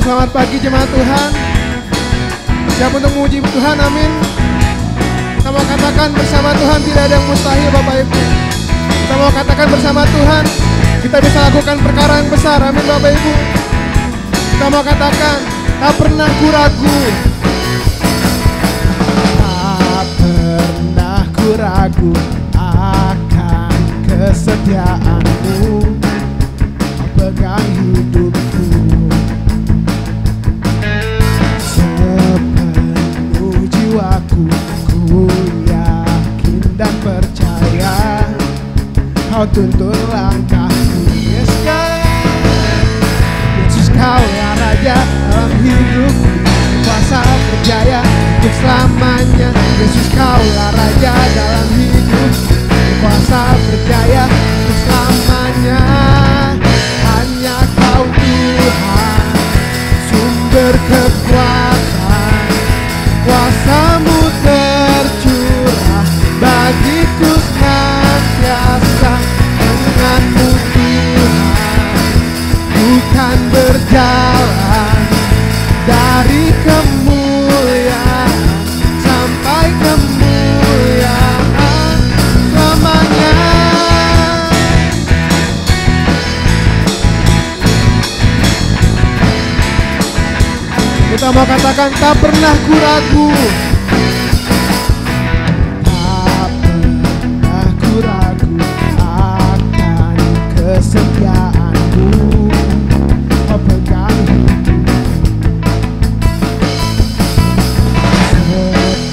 Selamat pagi jemaat Tuhan. Siap untuk memuji Tuhan, amin. Kita mau katakan bersama Tuhan tidak ada yang mustahil Bapak Ibu. Kita mau katakan bersama Tuhan kita bisa lakukan perkara yang besar, amin Bapak Ibu. Kita mau katakan tak pernah ku ragu. Tak pernah ku ragu akan kesetiaanmu, pegang hidupku. Jiwaku, ku yakin dan percaya kau tuntun langkahku. Yes, Yesus kaulah Raja dalam hidupku, kuasa berjaya untuk selamanya. Yesus kaulah Raja dalam hidupku, kuasa berjaya untuk selamanya. Hanya kau Tuhan, sumber kekuatan, kuasamu tercurah bagiku senantiasa. Denganmu Tuhan, bukan berjalan dari kemuliaan sampai kemuliaan selamanya. Kita mau katakan tak pernah ku ragu. Tak pernah ku ragu akan kesetiaanmu, kau pegang hidupku.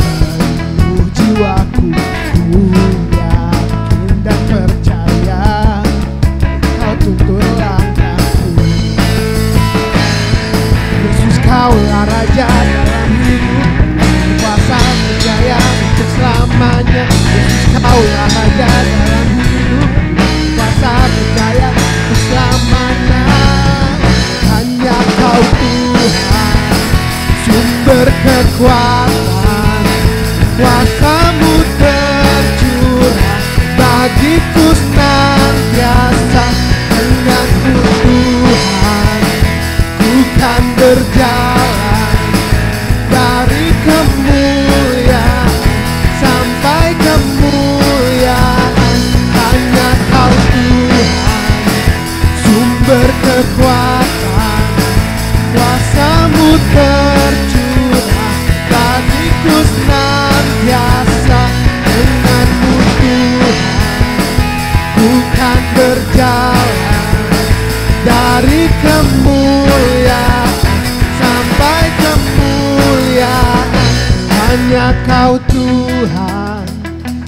Sepenuh jiwaku, ku yakin dan percaya kau tuntun langkahku. Yesus kaulah Raja dalam hidup, kuasa berjaya untuk selamanya. Yesus kaulah Raja dalam hidup, kuasa berjaya untuk selamanya. Hanya kau Tuhan, sumber kekuatan, kuasamu tercurah bagiku senantiasa. Denganmu Tuhan, bukan berjalan dari kemuliaan sampai kemuliaan. Hanya kau Tuhan, sumber kekuatan, kuasamu tercurah bagiku senantiasa. Hanya Kau Tuhan,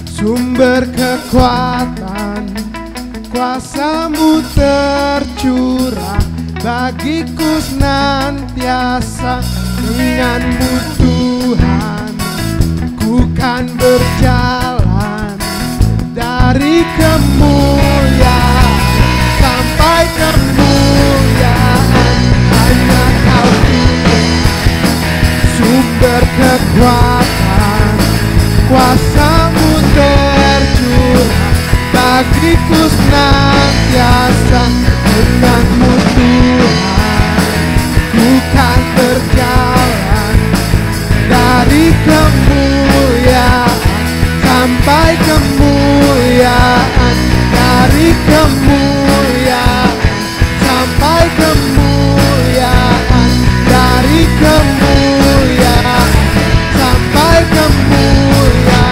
sumber kekuatan, kuasa-Mu tercurah bagiku senantiasa. Dengan-Mu Tuhan, ku kan berjalan dari kemuliaan sampai kemuliaan. Hanya Kau Tuhan, sumber kekuatan, kuasa-Mu tercurah bagiku senantiasa. Dengan-Mu Tuhan, ku kan berjalan dari kemuliaan sampai kemuliaan, dari kemuliaan sampai kemuliaan, dari kemuliaan sampai kemuliaan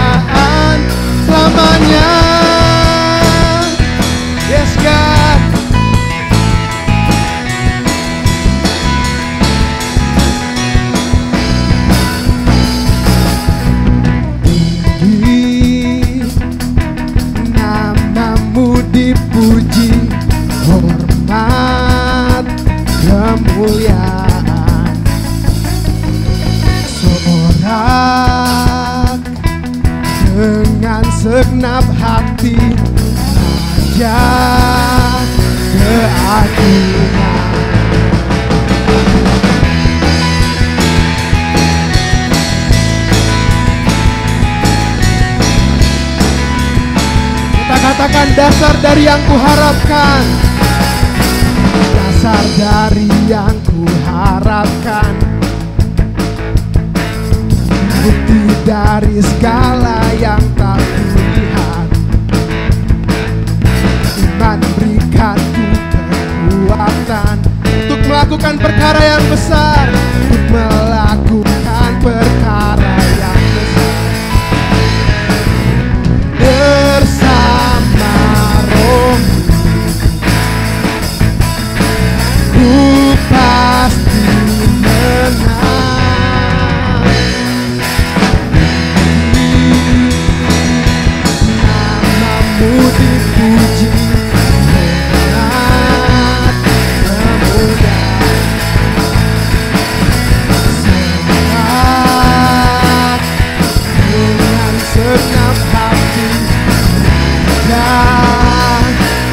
selamanya. Yes God. Tinggi nama-Mu dipuji, hormat kemuliaan. Sorak dengan segenap hati, raja keagungan. Kita katakan, dasar dari yang kuharapkan, dasar dari yang kuharapkan, bukti dari segala yang tak kulihat. Iman berikanku kekuatan untuk melakukan perkara yang besar, untuk melakukan perkara yang besar. Bersama Roh ku pasti menang. Nama-Mu dipuji, hormat kemuliaan. Semangat dengan segenap hati, dan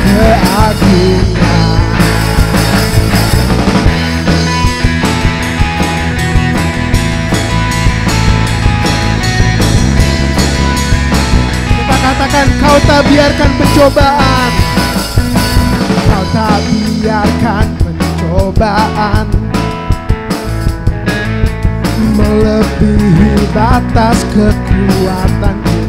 keagungan. Kita katakan, Kau tak biarkan pencobaan, Kau tak biarkan pencobaan melebihi batas kekuatanku.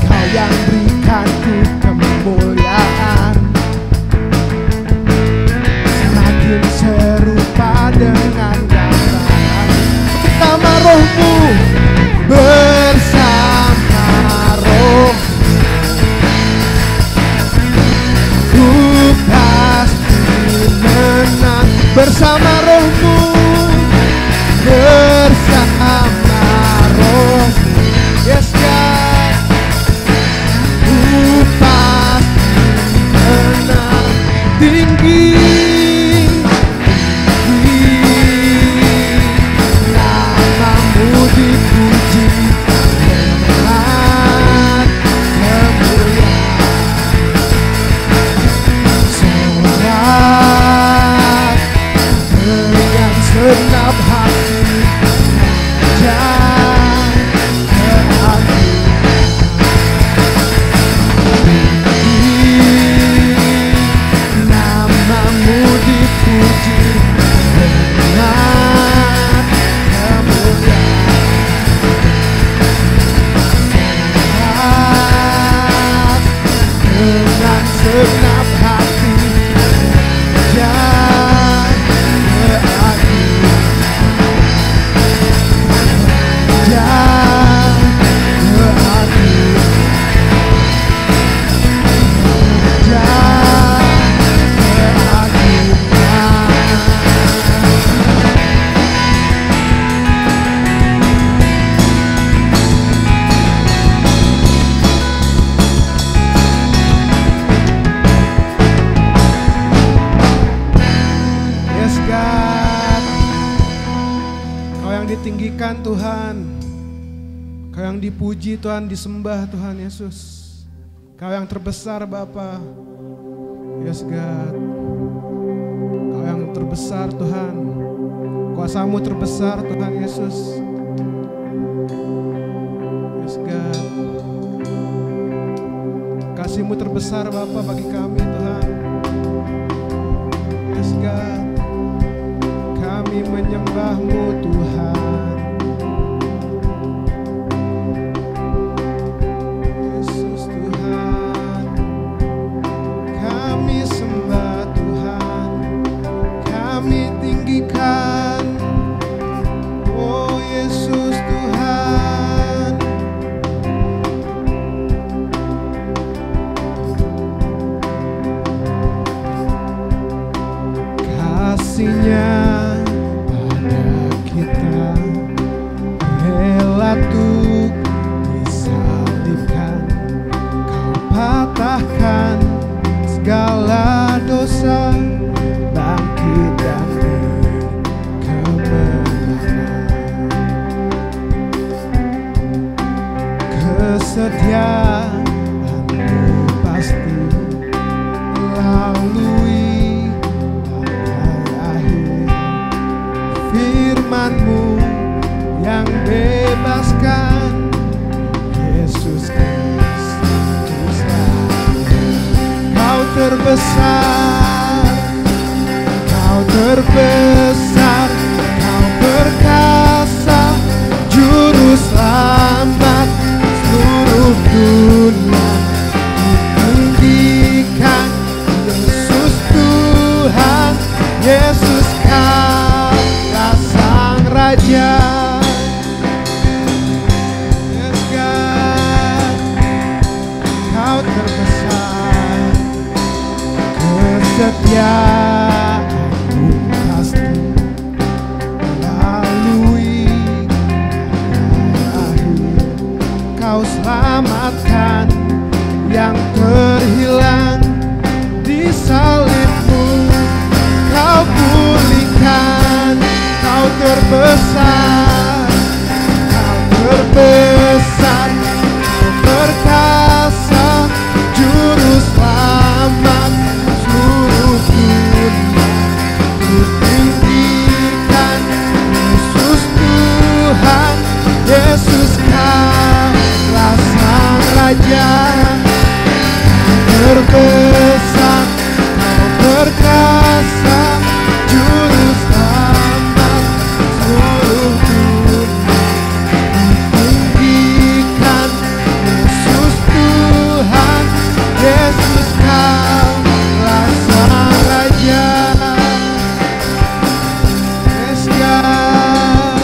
Kau yang berikanku kemuliaan, semakin serupa dengan gambaran. Bersama Roh-Mu, bersama Roh ku pasti menang. Bersama Roh-Mu, bersama Roh, yes God, ku pasti menang. Tinggi nama-Mu Tuhan. Kau yang dipuji Tuhan, disembah Tuhan Yesus. Kau yang terbesar Bapa. Yes God. Kau yang terbesar Tuhan. Kuasa-Mu terbesar Tuhan Yesus. Yes God. Kasih-Mu terbesar Bapa bagi kami Tuhan. Yes God. Kami menyembah-Mu Tuhan. Yesus Tuhan. Kami sembah Tuhan. Kami tinggikan. Oh Yesus Tuhan. Kasih-Nya pada kita rela untuk disalibkan. Kau patahkan segala dosa, bangkit dari kemenangan. Kesetiaan-Mu pasti lalui akhir. Firman-Mu yang bebaskan. Yesus Kristus, Kau terbesar, Kau terbesar, Kau perkasa, Juru Selamat seluruh dunia. Tinggikan Yesus Tuhan, Yesus Kaulah Sang Raja. Yes God, Kau terbesar, kesetiaan-Mu pasti lalui akhir. Kau selamatkan yang terhilang di salib-Mu. Kau pulihkan, Kau terbesar, Kau terbesar, Kau perkasa, Juru Selamat seluruh dunia. Ku tinggikan Yesus Tuhan, Yesus Kaulah Sang Raja. Terbesar, Kau perkasa, Juru Selamat seluruh dunia. Tinggikan Yesus Tuhan, Yesus Kaulah Sang Raja. Yes God.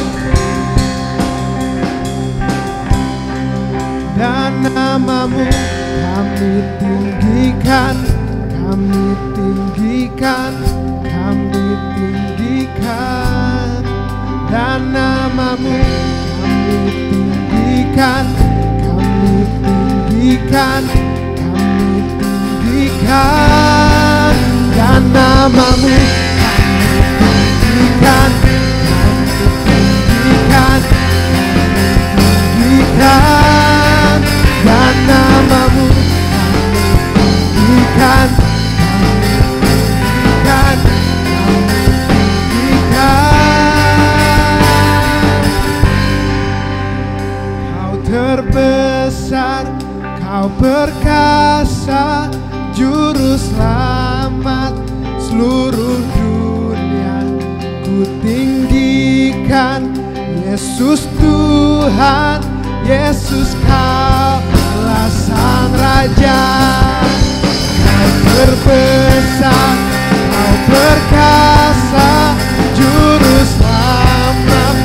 Dan nama-Mu kami tinggikan, kami tinggikan, kami tinggikan. Dan nama-Mu kami tinggikan, kami tinggikan, kami tinggikan. Dan nama-Mu kami tinggikan, kami tinggikan, kami tinggikan. Dan nama-Mu tinggikan, kami tinggikan, kami tinggikan. Kau terbesar, Kau perkasa, Juru Selamat seluruh dunia. Ku tinggikan Yesus Tuhan, Yesus Kaulah Sang Raja. Kau terbesar, Kau perkasa, Juru Selamat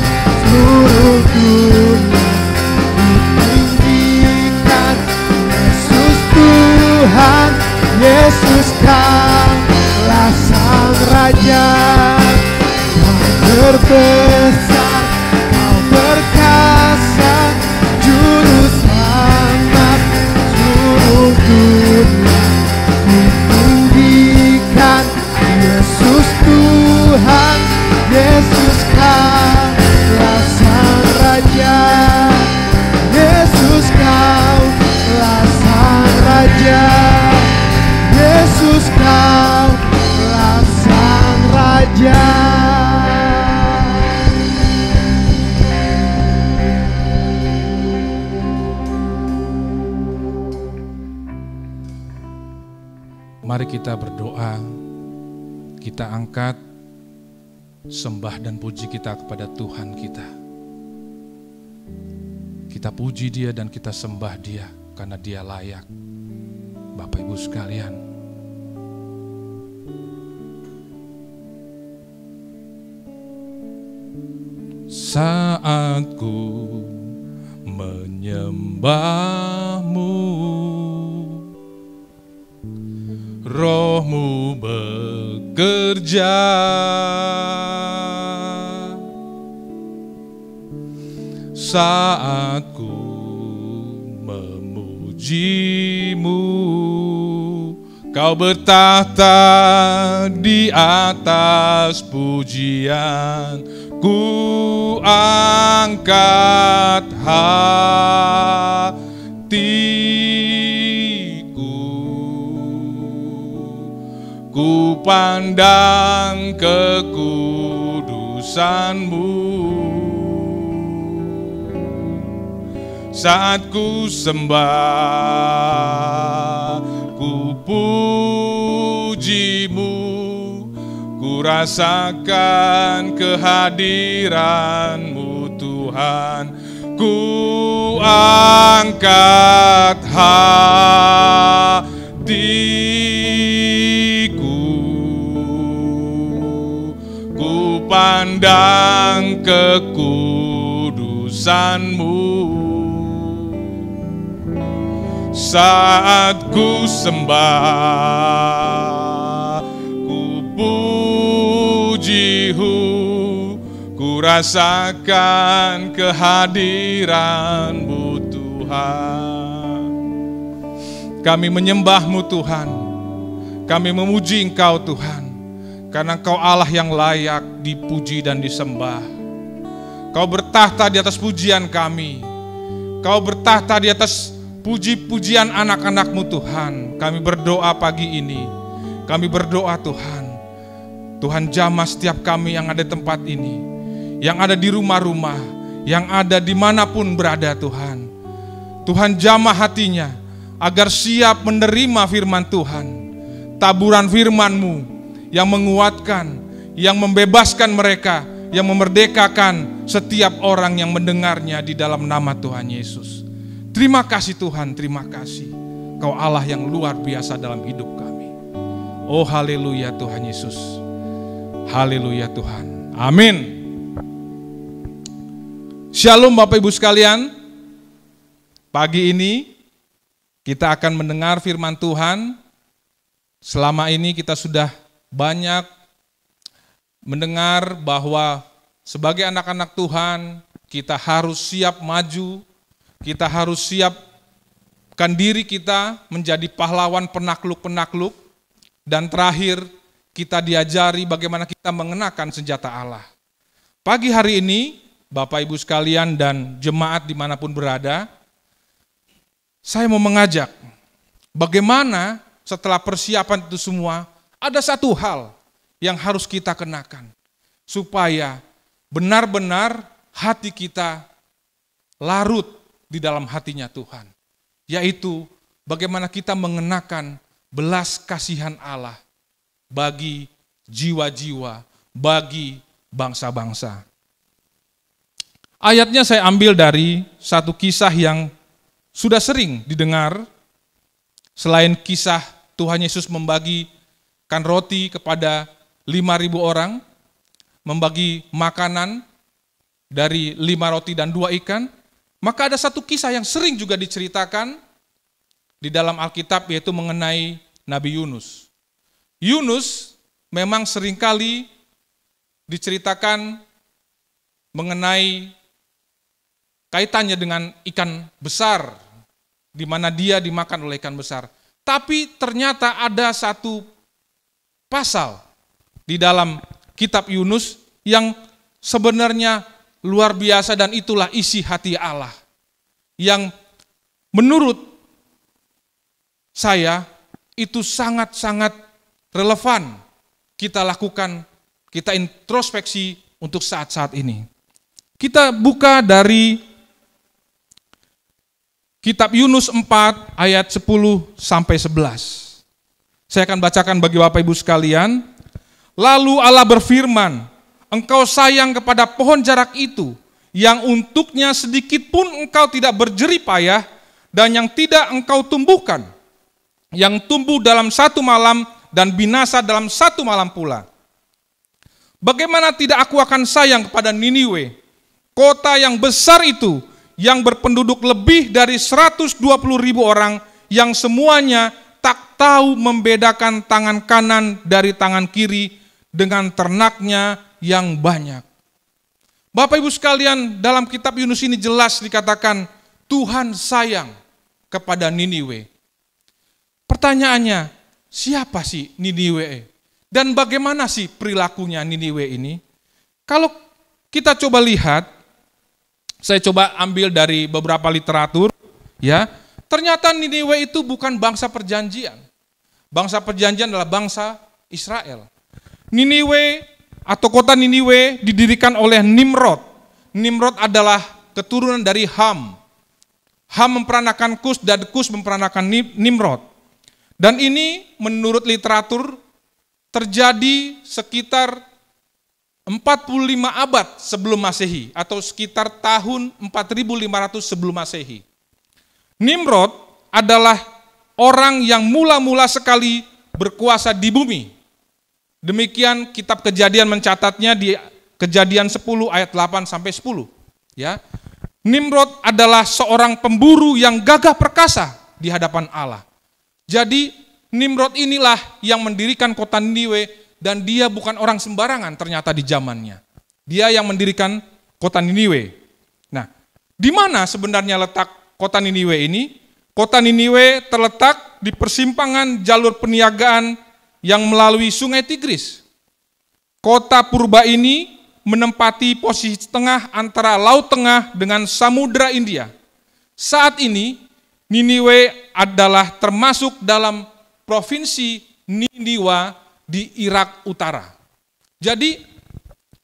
seluruh dunia. Tinggikan Yesus Tuhan, Yesus Kaulah Sang Raja. Kau terbesar, Kau perkasa, Juru Selamat seluruh dunia. Ku tinggikan Yesus Tuhan, Mari kita berdoa, kita angkat sembah dan puji kita kepada Tuhan kita. Kita puji Dia dan kita sembah Dia karena Dia layak. Bapak Ibu sekalian, saat ku menyembah-Mu, Roh-Mu bekerja, saat ku memuji-Mu, Kau bertahta di atas pujian. Ku angkat hatiku, ku pandang kekudusan-Mu. Saat ku sembah, ku puji-Mu, ku rasakan kehadiran-Mu Tuhan. Ku angkat hatiku, ku pandang kekudusan-Mu. Saat ku sembah, ku puji-Mu, ku rasakan kehadiran-Mu Tuhan. Kami menyembah-Mu Tuhan, kami memuji Engkau Tuhan, karena Engkau Allah yang layak dipuji dan disembah. Kau bertahta di atas pujian kami, Kau bertahta di atas puji-pujian anak-anak-Mu Tuhan. Kami berdoa pagi ini, kami berdoa Tuhan, Tuhan jamah setiap kami yang ada di tempat ini, yang ada di rumah-rumah, yang ada dimanapun berada Tuhan. Tuhan jamah hatinya, agar siap menerima firman Tuhan, taburan firman-Mu yang menguatkan, yang membebaskan mereka, yang memerdekakan setiap orang yang mendengarnya di dalam nama Tuhan Yesus. Terima kasih Tuhan, terima kasih. Kau Allah yang luar biasa dalam hidup kami. Oh haleluya Tuhan Yesus. Haleluya Tuhan. Amin. Shalom Bapak Ibu sekalian. Pagi ini kita akan mendengar firman Tuhan. Selama ini kita sudah banyak mendengar bahwa sebagai anak-anak Tuhan kita harus siap maju. Kita harus siapkan diri kita menjadi pahlawan penakluk-penakluk. Dan terakhir kita diajari bagaimana kita mengenakan senjata Allah. Pagi hari ini Bapak Ibu sekalian dan jemaat dimanapun berada, saya mau mengajak bagaimana setelah persiapan itu semua ada satu hal yang harus kita kenakan. Supaya benar-benar hati kita larut di dalam hatinya Tuhan, yaitu bagaimana kita mengenakan belas kasihan Allah bagi jiwa-jiwa, bagi bangsa-bangsa. Ayatnya saya ambil dari satu kisah yang sudah sering didengar, selain kisah Tuhan Yesus membagikan roti kepada 5.000 orang, membagi makanan dari 5 roti dan 2 ikan, maka ada satu kisah yang sering juga diceritakan di dalam Alkitab, yaitu mengenai Nabi Yunus. Yunus memang seringkali diceritakan mengenai kaitannya dengan ikan besar, di mana dia dimakan oleh ikan besar. Tapi ternyata ada satu pasal di dalam kitab Yunus yang sebenarnya luar biasa, dan itulah isi hati Allah yang menurut saya itu sangat-sangat relevan kita lakukan, kita introspeksi untuk saat-saat ini. Kita buka dari kitab Yunus 4 ayat 10 sampai 11. Saya akan bacakan bagi Bapak Ibu sekalian. Lalu Allah berfirman, engkau sayang kepada pohon jarak itu, yang untuknya sedikit pun engkau tidak berjerih payah, dan yang tidak engkau tumbuhkan, yang tumbuh dalam satu malam dan binasa dalam satu malam pula. Bagaimana tidak aku akan sayang kepada Niniwe, kota yang besar itu, yang berpenduduk lebih dari 120.000 orang, yang semuanya tak tahu membedakan tangan kanan dari tangan kiri dengan ternaknya yang banyak. Bapak Ibu sekalian, dalam kitab Yunus ini jelas dikatakan Tuhan sayang kepada Niniwe. Pertanyaannya, siapa sih Niniwe? Dan bagaimana sih perilakunya Niniwe ini? Kalau kita coba lihat, saya coba ambil dari beberapa literatur, ya. Ternyata Niniwe itu bukan bangsa perjanjian. Bangsa perjanjian adalah bangsa Israel. Niniwe atau kota Niniwe didirikan oleh Nimrod. Nimrod adalah keturunan dari Ham. Ham memperanakan Kus dan Kus memperanakan Nimrod. Dan ini menurut literatur terjadi sekitar 45 abad sebelum Masehi atau sekitar tahun 4500 sebelum Masehi. Nimrod adalah orang yang mula-mula sekali berkuasa di bumi. Demikian kitab Kejadian mencatatnya di Kejadian 10 ayat 8 sampai 10, ya. Nimrod adalah seorang pemburu yang gagah perkasa di hadapan Allah. Jadi Nimrod inilah yang mendirikan kota Niniwe. Dan dia bukan orang sembarangan ternyata di zamannya. Dia yang mendirikan kota Niniwe. Nah, di mana sebenarnya letak kota Niniwe ini? Kota Niniwe terletak di persimpangan jalur perniagaan yang melalui sungai Tigris. Kota purba ini menempati posisi tengah antara Laut Tengah dengan Samudra India. Saat ini, Niniwe adalah termasuk dalam provinsi Niniwa di Irak Utara. Jadi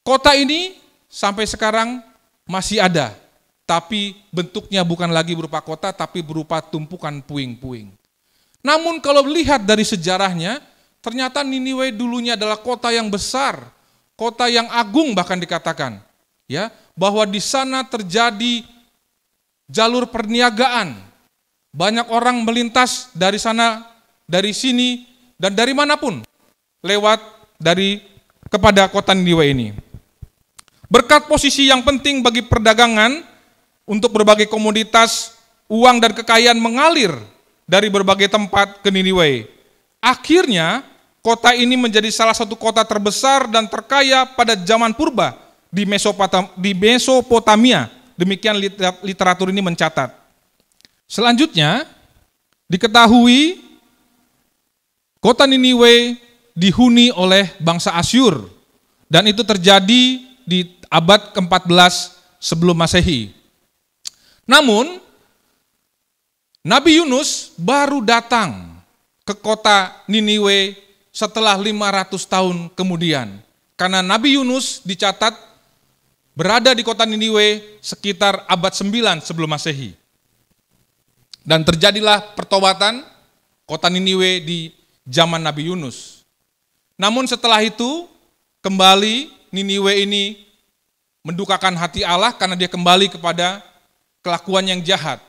kota ini sampai sekarang masih ada, tapi bentuknya bukan lagi berupa kota, tapi berupa tumpukan puing-puing. Namun kalau lihat dari sejarahnya, ternyata Niniwe dulunya adalah kota yang besar, kota yang agung bahkan dikatakan, ya, bahwa di sana terjadi jalur perniagaan. Banyak orang melintas dari sana, dari sini, dan dari manapun lewat dari kepada kota Niniwe ini. Berkat posisi yang penting bagi perdagangan untuk berbagai komoditas, uang dan kekayaan mengalir dari berbagai tempat ke Niniwe. Akhirnya, kota ini menjadi salah satu kota terbesar dan terkaya pada zaman purba di Mesopotamia. Demikian literatur ini mencatat. Selanjutnya, diketahui kota Niniwe dihuni oleh bangsa Asyur, dan itu terjadi di abad ke-14 sebelum Masehi. Namun, Nabi Yunus baru datang ke kota Niniwe setelah 500 tahun kemudian. Karena Nabi Yunus dicatat berada di kota Niniwe sekitar abad 9 sebelum Masehi. Dan terjadilah pertobatan kota Niniwe di zaman Nabi Yunus. Namun setelah itu, kembali Niniwe ini mendukakan hati Allah karena dia kembali kepada kelakuan yang jahat.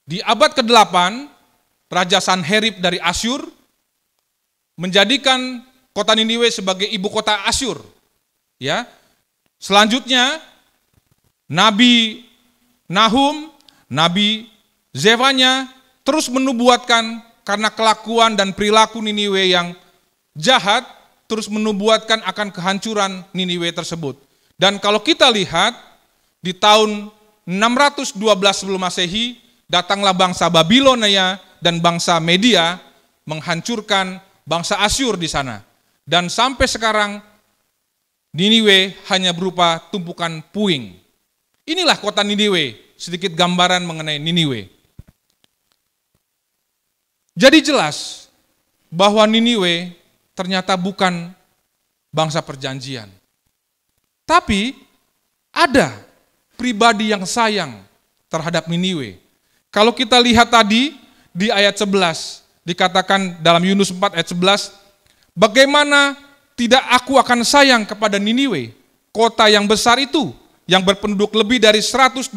Di abad ke-8, Raja Sanherib dari Asyur menjadikan kota Niniwe sebagai ibu kota Asyur. Ya. Selanjutnya, Nabi Nahum, Nabi Zefanya terus menubuatkan karena kelakuan dan perilaku Niniwe yang jahat, terus menubuatkan akan kehancuran Niniwe tersebut. Dan kalau kita lihat, di tahun 612 sebelum Masehi, datanglah bangsa Babilonia dan bangsa Media menghancurkan bangsa Asyur di sana. Dan sampai sekarang, Niniwe hanya berupa tumpukan puing. Inilah kota Niniwe, sedikit gambaran mengenai Niniwe. Jadi jelas bahwa Niniwe ternyata bukan bangsa perjanjian. Tapi ada pribadi yang sayang terhadap Niniwe. Kalau kita lihat tadi di ayat 11, dikatakan dalam Yunus 4 ayat 11, bagaimana tidak aku akan sayang kepada Niniwe, kota yang besar itu, yang berpenduduk lebih dari 120.000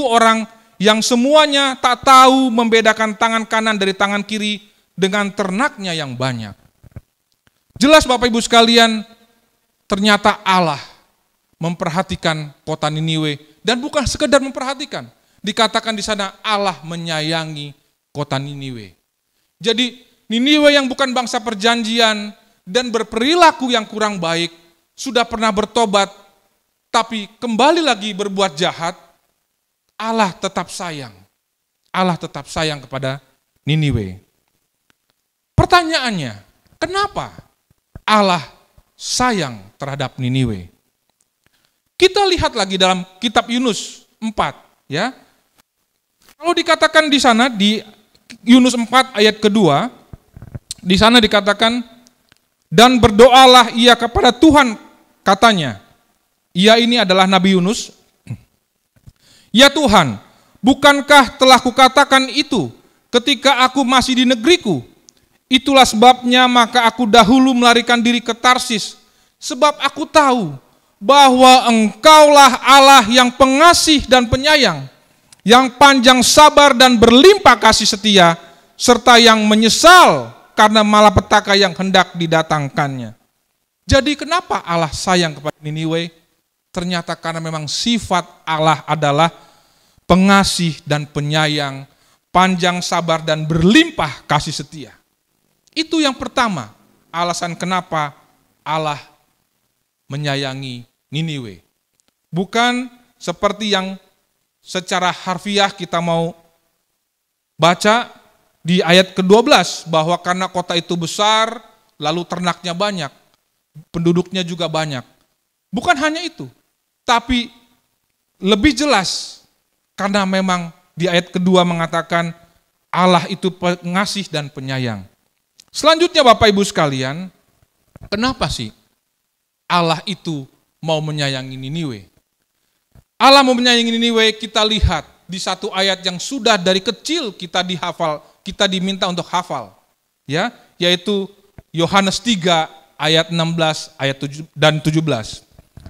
orang, yang semuanya tak tahu membedakan tangan kanan dari tangan kiri dengan ternaknya yang banyak. Jelas Bapak Ibu sekalian, ternyata Allah memperhatikan kota Niniwe, dan bukan sekedar memperhatikan. Dikatakan di sana Allah menyayangi kota Niniwe. Jadi Niniwe yang bukan bangsa perjanjian dan berperilaku yang kurang baik, sudah pernah bertobat, tapi kembali lagi berbuat jahat, Allah tetap sayang. Allah tetap sayang kepada Niniwe. Pertanyaannya, kenapa Allah sayang terhadap Niniwe? Kita lihat lagi dalam kitab Yunus 4, ya. Kalau dikatakan di sana di Yunus 4 ayat kedua, di sana dikatakan, dan berdoalah ia kepada Tuhan, katanya. Ia ini adalah Nabi Yunus. Ya Tuhan, bukankah telah kukatakan itu ketika aku masih di negeriku? Itulah sebabnya maka aku dahulu melarikan diri ke Tarsis, sebab aku tahu bahwa Engkaulah Allah yang pengasih dan penyayang, yang panjang sabar dan berlimpah kasih setia, serta yang menyesal karena malapetaka yang hendak didatangkannya. Jadi kenapa Allah sayang kepada Niniwe? Ternyata karena memang sifat Allah adalah pengasih dan penyayang, panjang sabar dan berlimpah kasih setia. Itu yang pertama, alasan kenapa Allah menyayangi Niniwe. Bukan seperti yang secara harfiah kita mau baca di ayat ke-12, bahwa karena kota itu besar, lalu ternaknya banyak, penduduknya juga banyak. Bukan hanya itu, tapi lebih jelas, karena memang di ayat kedua mengatakan Allah itu pengasih dan penyayang. Selanjutnya Bapak Ibu sekalian, kenapa sih Allah itu mau menyayangi Niniwe? Allah mau menyayangi Niniwe, kita lihat di satu ayat yang sudah dari kecil kita diminta untuk hafal, ya, yaitu Yohanes 3 ayat 16 ayat 7 dan 17.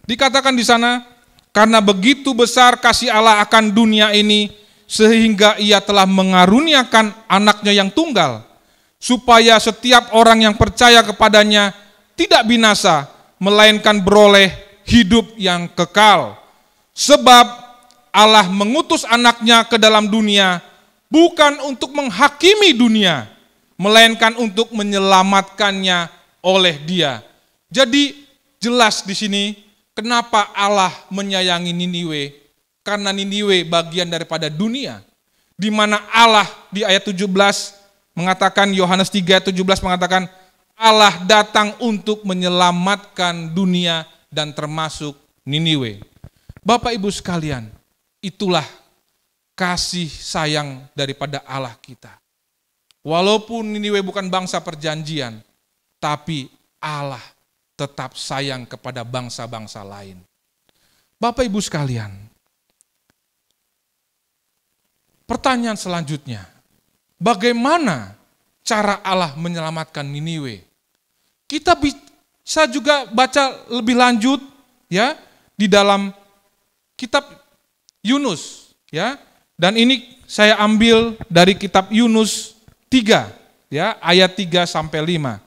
Dikatakan di sana, karena begitu besar kasih Allah akan dunia ini, sehingga ia telah mengaruniakan anaknya yang tunggal, supaya setiap orang yang percaya kepadanya tidak binasa, melainkan beroleh hidup yang kekal. Sebab Allah mengutus anaknya ke dalam dunia, bukan untuk menghakimi dunia, melainkan untuk menyelamatkannya oleh Dia. Jadi jelas di sini kenapa Allah menyayangi Niniwe, karena Niniwe bagian daripada dunia, di mana Allah di ayat 17 mengatakan, Yohanes 3 ayat 17 mengatakan, Allah datang untuk menyelamatkan dunia dan termasuk Niniwe. Bapak Ibu sekalian, itulah kasih sayang daripada Allah kita. Walaupun Niniwe bukan bangsa perjanjian, tapi Allah tetap sayang kepada bangsa-bangsa lain. Bapak Ibu sekalian, pertanyaan selanjutnya, bagaimana cara Allah menyelamatkan Niniwe? Kita bisa juga baca lebih lanjut, ya, di dalam kitab Yunus, ya. Dan ini saya ambil dari kitab Yunus 3, ya, ayat 3 sampai 5.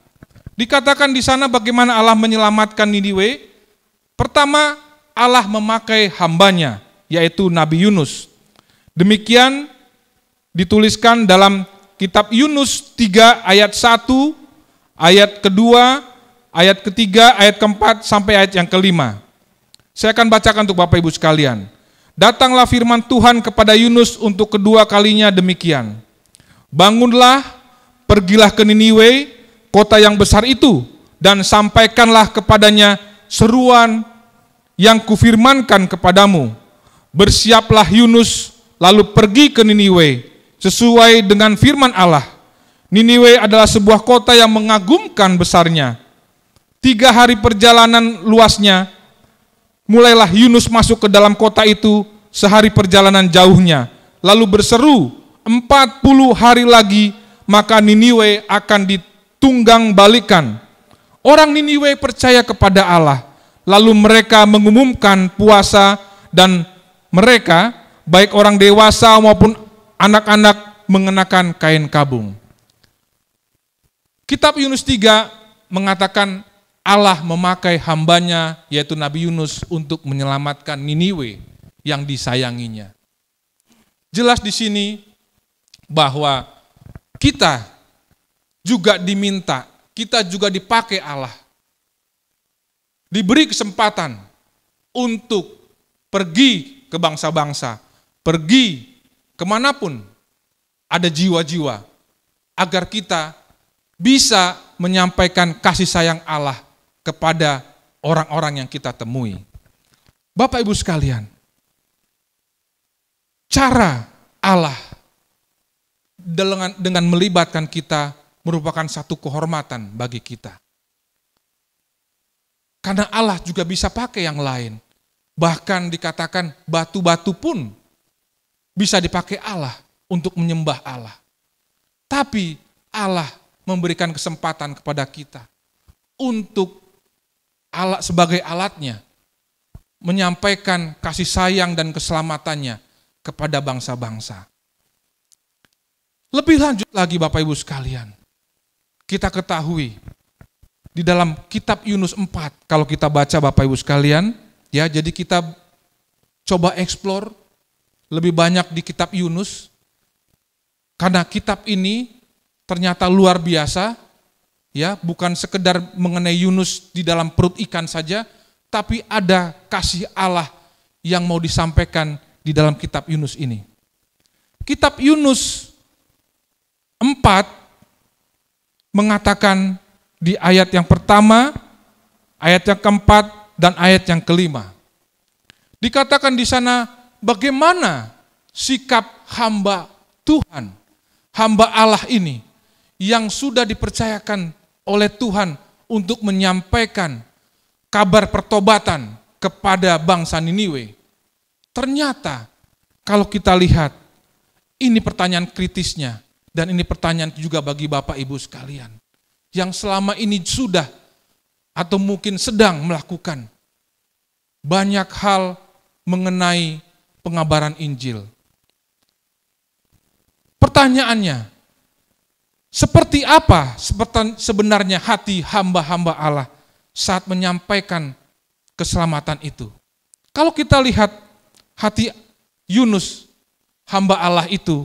Dikatakan di sana bagaimana Allah menyelamatkan Niniwe. Pertama, Allah memakai hambanya, yaitu Nabi Yunus. Demikian dituliskan dalam kitab Yunus 3 ayat 1, ayat kedua, ayat ketiga, ayat keempat, sampai ayat yang kelima. Saya akan bacakan untuk Bapak Ibu sekalian. Datanglah firman Tuhan kepada Yunus untuk kedua kalinya demikian. Bangunlah, pergilah ke Niniwe, kota yang besar itu, dan sampaikanlah kepadanya seruan yang kufirmankan kepadamu. Bersiaplah Yunus, lalu pergi ke Niniwe, sesuai dengan firman Allah. Niniwe adalah sebuah kota yang mengagumkan besarnya. 3 hari perjalanan luasnya, mulailah Yunus masuk ke dalam kota itu sehari perjalanan jauhnya, lalu berseru 40 hari lagi, maka Niniwe akan ditunggang balikan. Orang Niniwe percaya kepada Allah, lalu mereka mengumumkan puasa dan mereka, baik orang dewasa maupun anak-anak, mengenakan kain kabung. Kitab Yunus 3 mengatakan Allah memakai hambanya, yaitu Nabi Yunus, untuk menyelamatkan Niniwe yang disayanginya. Jelas di sini bahwa kita juga diminta, kita juga dipakai Allah, diberi kesempatan untuk pergi ke bangsa-bangsa, pergi kemanapun ada jiwa-jiwa, agar kita bisa menyampaikan kasih sayang Allah kepada orang-orang yang kita temui. Bapak Ibu sekalian, cara Allah dengan melibatkan kita merupakan satu kehormatan bagi kita. Karena Allah juga bisa pakai yang lain. Bahkan dikatakan batu-batu pun bisa dipakai Allah untuk menyembah Allah. Tapi Allah memberikan kesempatan kepada kita untuk Allah sebagai alatnya menyampaikan kasih sayang dan keselamatannya kepada bangsa-bangsa. Lebih lanjut lagi Bapak Ibu sekalian, kita ketahui di dalam kitab Yunus 4, kalau kita baca Bapak Ibu sekalian, ya, jadi kita coba explore lebih banyak di kitab Yunus, karena kitab ini ternyata luar biasa, ya, bukan sekedar mengenai Yunus di dalam perut ikan saja, tapi ada kasih Allah yang mau disampaikan di dalam kitab Yunus ini. Kitab Yunus 4 mengatakan di ayat yang pertama, ayat yang keempat, dan ayat yang kelima. Dikatakan di sana bagaimana sikap hamba Tuhan, hamba Allah ini, yang sudah dipercayakan oleh Tuhan untuk menyampaikan kabar pertobatan kepada bangsa Niniwe. Ternyata kalau kita lihat, ini pertanyaan kritisnya, dan ini pertanyaan juga bagi Bapak Ibu sekalian, yang selama ini sudah atau mungkin sedang melakukan banyak hal mengenai pengabaran Injil. Pertanyaannya, seperti apa sebenarnya hati hamba-hamba Allah saat menyampaikan keselamatan itu? Kalau kita lihat hati Yunus, hamba Allah itu,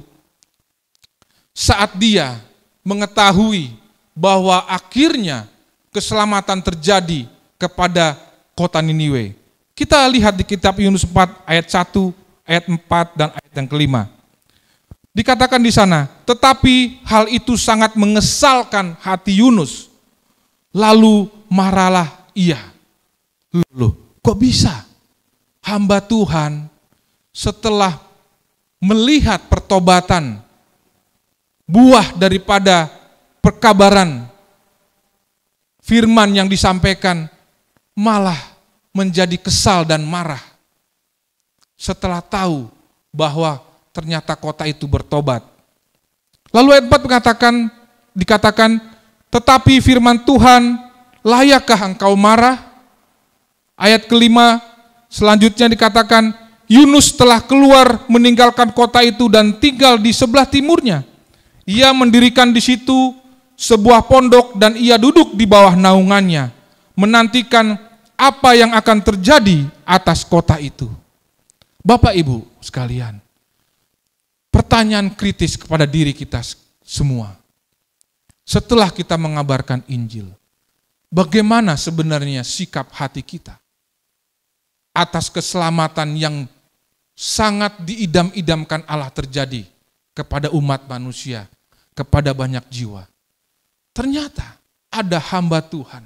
saat dia mengetahui bahwa akhirnya keselamatan terjadi kepada kota Niniwe. Kita lihat di kitab Yunus 4 ayat 1, ayat 4 dan ayat yang kelima. Dikatakan di sana, tetapi hal itu sangat mengesalkan hati Yunus. Lalu marahlah ia. Loh, kok bisa? Hamba Tuhan setelah melihat pertobatan, buah daripada perkabaran firman yang disampaikan, malah menjadi kesal dan marah setelah tahu bahwa ternyata kota itu bertobat. Lalu ayat 4 dikatakan, tetapi firman Tuhan, layakkah engkau marah? Ayat kelima selanjutnya dikatakan, Yunus telah keluar meninggalkan kota itu dan tinggal di sebelah timurnya. Ia mendirikan di situ sebuah pondok dan ia duduk di bawah naungannya, menantikan apa yang akan terjadi atas kota itu. Bapak Ibu sekalian, pertanyaan kritis kepada diri kita semua. Setelah kita mengabarkan Injil, bagaimana sebenarnya sikap hati kita atas keselamatan yang sangat diidam-idamkan Allah terjadi kepada umat manusia, kepada banyak jiwa. Ternyata ada hamba Tuhan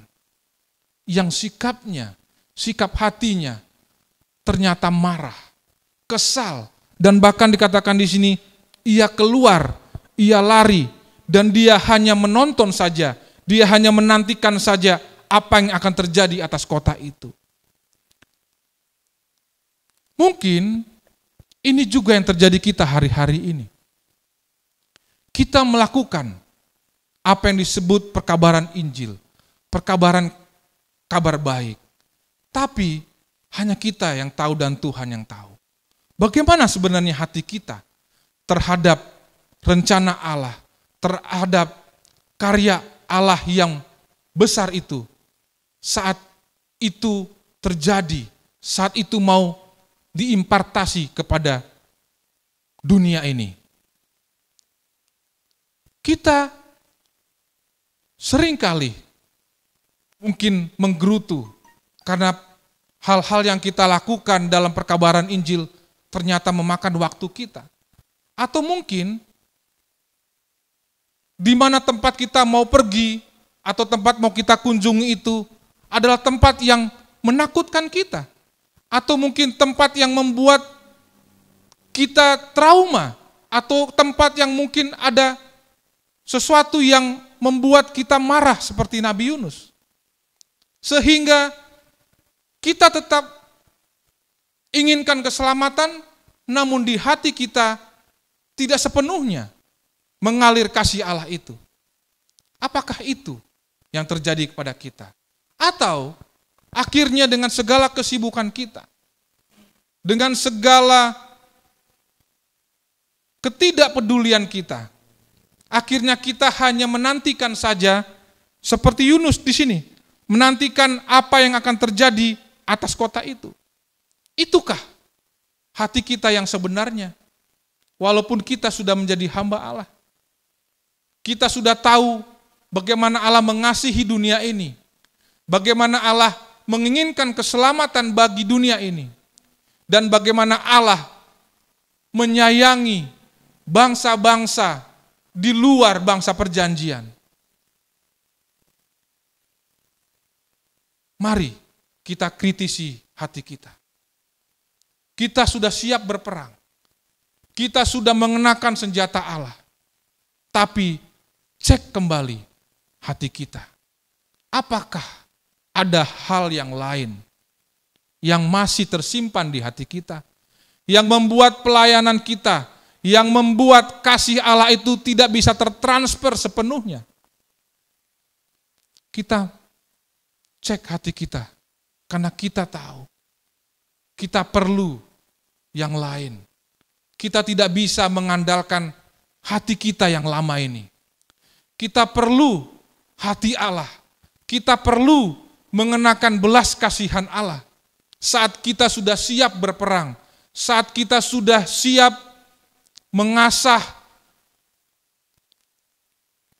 yang sikap hatinya ternyata marah, kesal, dan bahkan dikatakan di sini ia keluar, ia lari, dan dia hanya menonton saja, dia hanya menantikan saja apa yang akan terjadi atas kota itu. Mungkin ini juga yang terjadi kita hari-hari ini. Kita melakukan apa yang disebut perkabaran Injil, perkabaran kabar baik. Tapi hanya kita yang tahu dan Tuhan yang tahu. Bagaimana sebenarnya hati kita terhadap rencana Allah, terhadap karya Allah yang besar itu, saat itu terjadi, saat itu mau diimpartasi kepada dunia ini. Kita seringkali mungkin menggerutu karena hal-hal yang kita lakukan dalam perkabaran Injil ternyata memakan waktu kita. Atau mungkin di mana tempat kita mau pergi atau tempat mau kita kunjungi itu adalah tempat yang menakutkan kita. Atau mungkin tempat yang membuat kita trauma, atau tempat yang mungkin ada sesuatu yang membuat kita marah seperti Nabi Yunus. Sehingga kita tetap inginkan keselamatan, namun di hati kita tidak sepenuhnya mengalir kasih Allah itu. Apakah itu yang terjadi kepada kita? Atau akhirnya dengan segala kesibukan kita, dengan segala ketidakpedulian kita, akhirnya kita hanya menantikan saja seperti Yunus di sini, menantikan apa yang akan terjadi atas kota itu. Itukah hati kita yang sebenarnya? Walaupun kita sudah menjadi hamba Allah, kita sudah tahu bagaimana Allah mengasihi dunia ini, bagaimana Allah menginginkan keselamatan bagi dunia ini, dan bagaimana Allah menyayangi bangsa-bangsa di luar bangsa perjanjian. Mari kita kritisi hati kita. Kita sudah siap berperang. Kita sudah mengenakan senjata Allah. Tapi cek kembali hati kita. Apakah ada hal yang lain yang masih tersimpan di hati kita, yang membuat pelayanan kita, yang membuat kasih Allah itu tidak bisa tertransfer sepenuhnya? Kita cek hati kita, karena kita tahu kita perlu yang lain. Kita tidak bisa mengandalkan hati kita yang lama ini. Kita perlu hati Allah. Kita perlu mengenakan belas kasihan Allah. Saat kita sudah siap berperang, saat kita sudah siap mengasah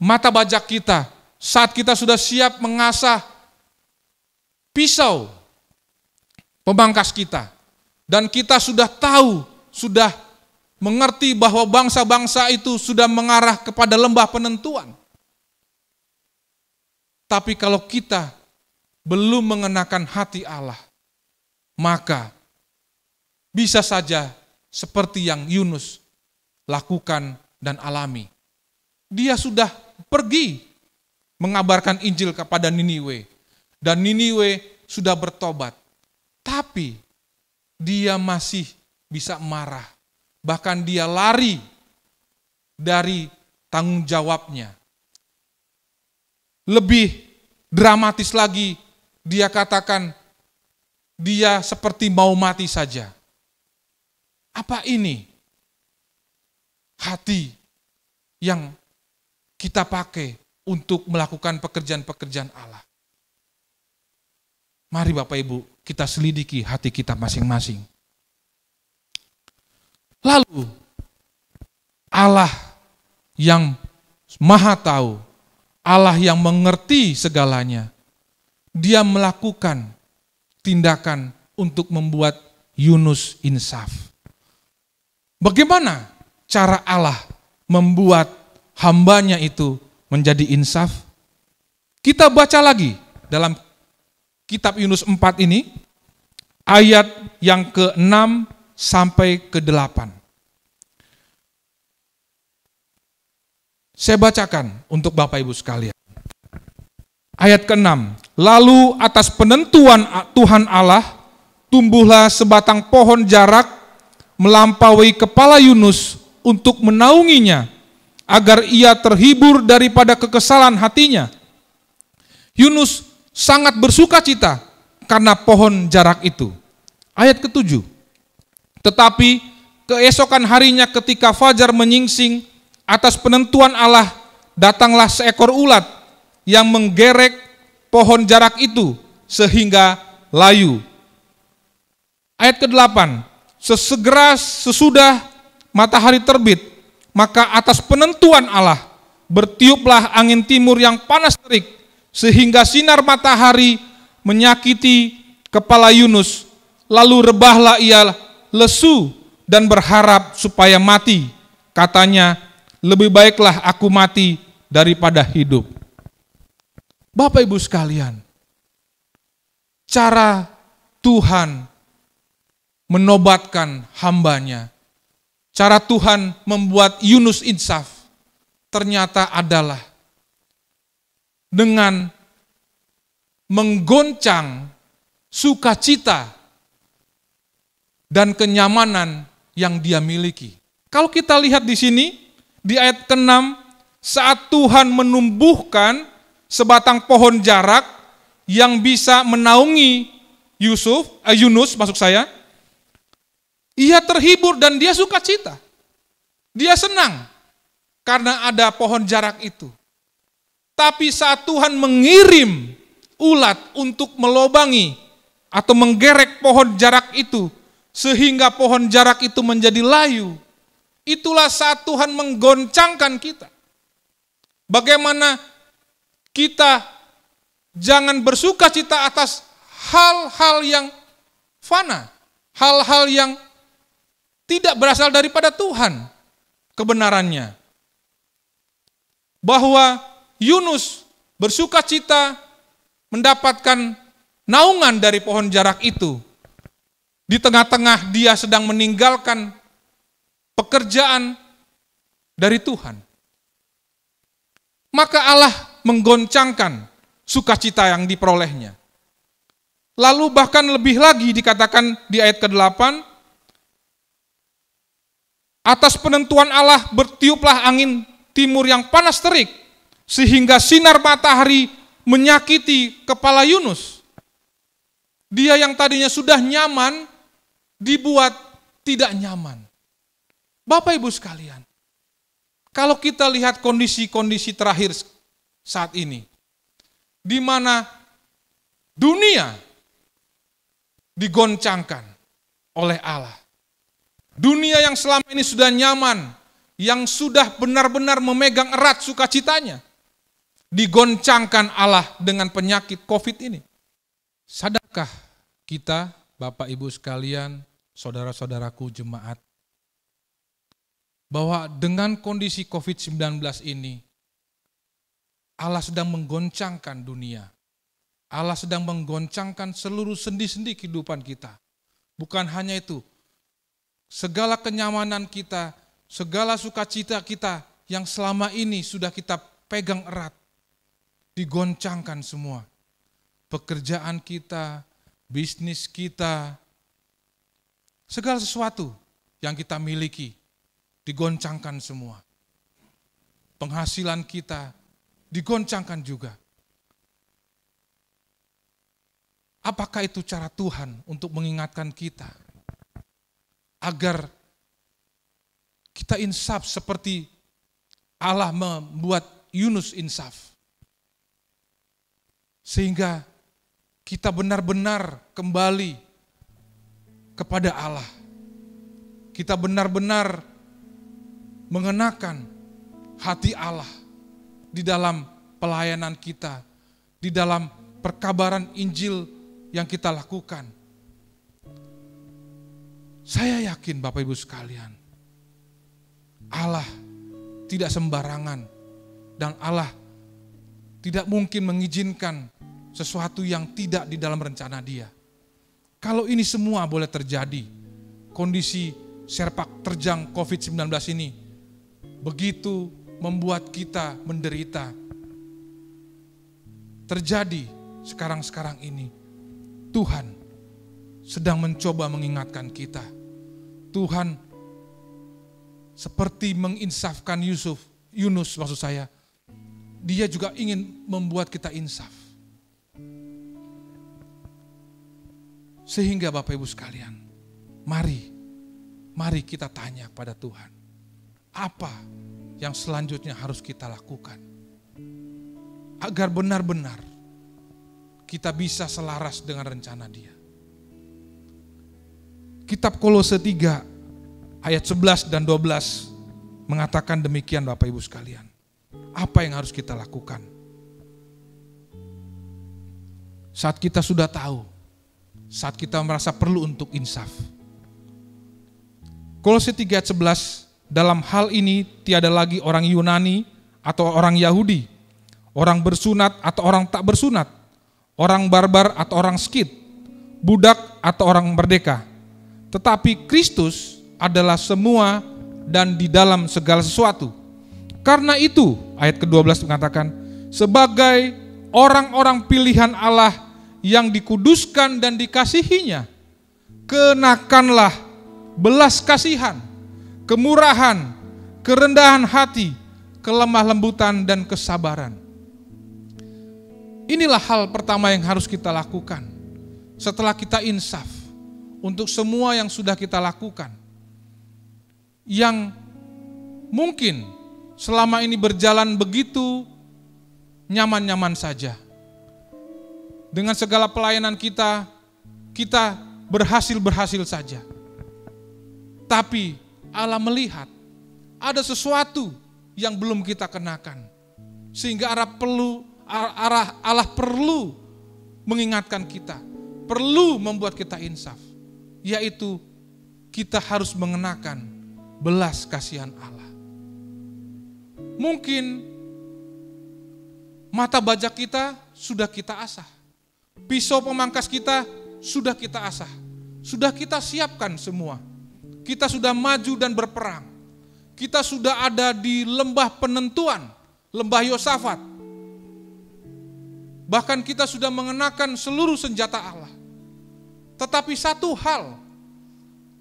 mata bajak kita, saat kita sudah siap mengasah pisau pemangkas kita, dan kita sudah tahu, sudah mengerti bahwa bangsa-bangsa itu sudah mengarah kepada lembah penentuan. Tapi kalau kita belum mengenakan hati Allah, maka bisa saja seperti yang Yunus lakukan dan alami. Dia sudah pergi mengabarkan Injil kepada Niniwe, dan Niniwe sudah bertobat. Tapi dia masih bisa marah. Bahkan dia lari dari tanggung jawabnya. Lebih dramatis lagi, dia katakan dia seperti mau mati saja. Apa ini hati yang kita pakai untuk melakukan pekerjaan-pekerjaan Allah? Mari Bapak Ibu, kita selidiki hati kita masing-masing. Lalu Allah yang Maha Tahu, Allah yang mengerti segalanya, Dia melakukan tindakan untuk membuat Yunus insaf. Bagaimana cara Allah membuat hambanya itu menjadi insaf? Kita baca lagi dalam kitab Yunus 4 ini, ayat yang ke-6 sampai ke-8. Saya bacakan untuk Bapak Ibu sekalian. Ayat ke-6. Lalu atas penentuan Tuhan Allah, tumbuhlah sebatang pohon jarak melampaui kepala Yunus untuk menaunginya, agar ia terhibur daripada kekesalan hatinya. Yunus sangat bersuka cita karena pohon jarak itu. Ayat ke-7. Tetapi keesokan harinya ketika fajar menyingsing, atas penentuan Allah datanglah seekor ulat yang menggerek pohon jarak itu sehingga layu. Ayat ke-8. Sesegera sesudah matahari terbit, maka atas penentuan Allah bertiuplah angin timur yang panas terik, sehingga sinar matahari menyakiti kepala Yunus. Lalu rebahlah ia lesu dan berharap supaya mati. Katanya, lebih baiklah aku mati daripada hidup. Bapak Ibu sekalian, cara Tuhan menobatkan hambanya, cara Tuhan membuat Yunus insaf, ternyata adalah dengan menggoncang sukacita dan kenyamanan yang dia miliki. Kalau kita lihat di sini, di ayat ke-6, saat Tuhan menumbuhkan sebatang pohon jarak yang bisa menaungi Yunus, ia terhibur dan dia sukacita. Dia senang karena ada pohon jarak itu. Tapi saat Tuhan mengirim ulat untuk melobangi atau menggerek pohon jarak itu, sehingga pohon jarak itu menjadi layu, itulah saat Tuhan menggoncangkan kita. Bagaimana kita jangan bersukacita atas hal-hal yang fana, hal-hal yang tidak berasal daripada Tuhan kebenarannya. Bahwa Yunus bersukacita mendapatkan naungan dari pohon jarak itu. Di tengah-tengah dia sedang meninggalkan pekerjaan dari Tuhan. Maka Allah menggoncangkan sukacita yang diperolehnya. Lalu bahkan lebih lagi dikatakan di ayat ke-8, atas penentuan Allah bertiuplah angin timur yang panas terik, sehingga sinar matahari menyakiti kepala Yunus. Dia yang tadinya sudah nyaman, dibuat tidak nyaman. Bapak Ibu sekalian, kalau kita lihat kondisi-kondisi terakhir saat ini, di mana dunia digoncangkan oleh Allah. Dunia yang selama ini sudah nyaman, yang sudah benar-benar memegang erat sukacitanya, digoncangkan Allah dengan penyakit COVID ini. Sadarkah kita, Bapak Ibu sekalian, saudara-saudaraku jemaat, bahwa dengan kondisi COVID-19 ini, Allah sedang menggoncangkan dunia. Allah sedang menggoncangkan seluruh sendi-sendi kehidupan kita. Bukan hanya itu, segala kenyamanan kita, segala sukacita kita yang selama ini sudah kita pegang erat, digoncangkan semua. Pekerjaan kita, bisnis kita, segala sesuatu yang kita miliki, digoncangkan semua. Penghasilan kita, digoncangkan juga. Apakah itu cara Tuhan untuk mengingatkan kita? Agar kita insaf seperti Allah membuat Yunus insaf. Sehingga kita benar-benar kembali kepada Allah. Kita benar-benar mengenakan hati Allah di dalam pelayanan kita, di dalam perkabaran Injil yang kita lakukan. Saya yakin Bapak Ibu sekalian, Allah tidak sembarangan dan Allah tidak mungkin mengizinkan sesuatu yang tidak di dalam rencana Dia. Kalau ini semua boleh terjadi, kondisi sepak terjang COVID-19 ini begitu membuat kita menderita. Terjadi sekarang-sekarang ini, Tuhan sedang mencoba mengingatkan kita. Tuhan seperti menginsafkan Yunus maksud saya, dia juga ingin membuat kita insaf. Sehingga Bapak Ibu sekalian, mari kita tanya kepada Tuhan, apa yang selanjutnya harus kita lakukan agar benar-benar kita bisa selaras dengan rencana Dia. Kitab Kolose 3 ayat 11 dan 12 mengatakan demikian Bapak Ibu sekalian. Apa yang harus kita lakukan? Saat kita sudah tahu, saat kita merasa perlu untuk insaf. Kolose 3 ayat 11, dalam hal ini tiada lagi orang Yunani atau orang Yahudi, orang bersunat atau orang tak bersunat, orang barbar atau orang skit, budak atau orang merdeka. Tetapi Kristus adalah semua dan di dalam segala sesuatu. Karena itu, ayat ke-12 mengatakan, sebagai orang-orang pilihan Allah yang dikuduskan dan dikasihinya, kenakanlah belas kasihan, kemurahan, kerendahan hati, kelemah lembutan dan kesabaran. Inilah hal pertama yang harus kita lakukan setelah kita insaf untuk semua yang sudah kita lakukan, yang mungkin selama ini berjalan begitu nyaman-nyaman saja. Dengan segala pelayanan kita berhasil saja. Tapi Allah melihat ada sesuatu yang belum kita kenakan. Sehingga Allah perlu mengingatkan kita, perlu membuat kita insaf. Yaitu kita harus mengenakan belas kasihan Allah. Mungkin mata bajak kita sudah kita asah. Pisau pemangkas kita sudah kita asah. Sudah kita siapkan semua. Kita sudah maju dan berperang. Kita sudah ada di lembah penentuan, lembah Yosafat. Bahkan kita sudah mengenakan seluruh senjata Allah. Tetapi satu hal,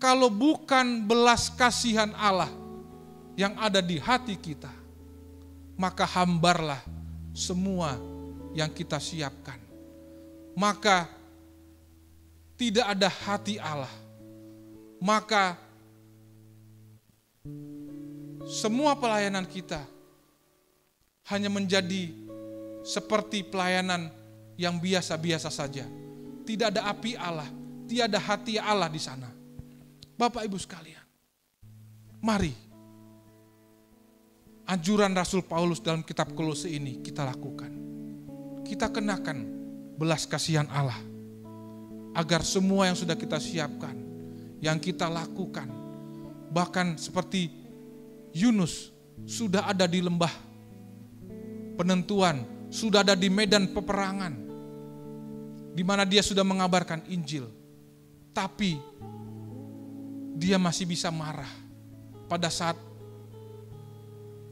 kalau bukan belas kasihan Allah yang ada di hati kita, maka hambarlah semua yang kita siapkan. Maka tidak ada hati Allah. Maka semua pelayanan kita hanya menjadi seperti pelayanan yang biasa-biasa saja. Tidak ada api Allah, tidak ada hati Allah di sana. Bapak Ibu sekalian, mari anjuran Rasul Paulus dalam kitab Kolose ini kita lakukan. Kita kenakan belas kasihan Allah, agar semua yang sudah kita siapkan, yang kita lakukan, bahkan seperti Yunus sudah ada di lembah penentuan, sudah ada di medan peperangan, di mana dia sudah mengabarkan Injil, tapi dia masih bisa marah pada saat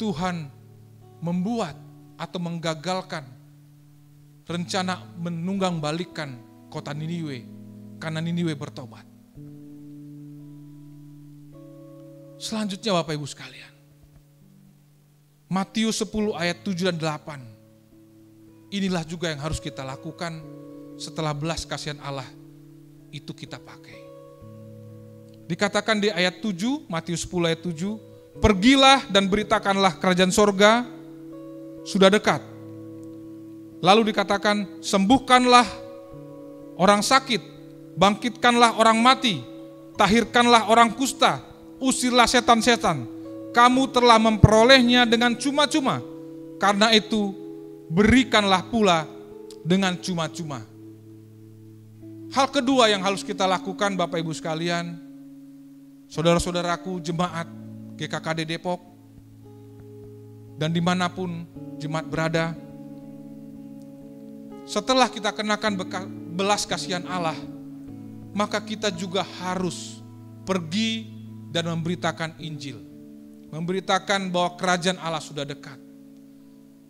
Tuhan membuat atau menggagalkan rencana menunggang balikkan kota Niniwe karena Niniwe bertobat. Selanjutnya Bapak Ibu sekalian, Matius 10 ayat 7 dan 8. Inilah juga yang harus kita lakukan setelah belas kasihan Allah itu kita pakai. Dikatakan di ayat 7, Matius 10 ayat 7, pergilah dan beritakanlah kerajaan sorga sudah dekat. Lalu dikatakan, sembuhkanlah orang sakit, bangkitkanlah orang mati, tahirkanlah orang kusta, usirlah setan-setan. Kamu telah memperolehnya dengan cuma-cuma, karena itu berikanlah pula dengan cuma-cuma. Hal kedua yang harus kita lakukan Bapak Ibu sekalian, saudara-saudaraku jemaat GKKD Depok, dan dimanapun jemaat berada, setelah kita kenakan belas kasihan Allah, maka kita juga harus pergi dan memberitakan Injil. Memberitakan bahwa kerajaan Allah sudah dekat.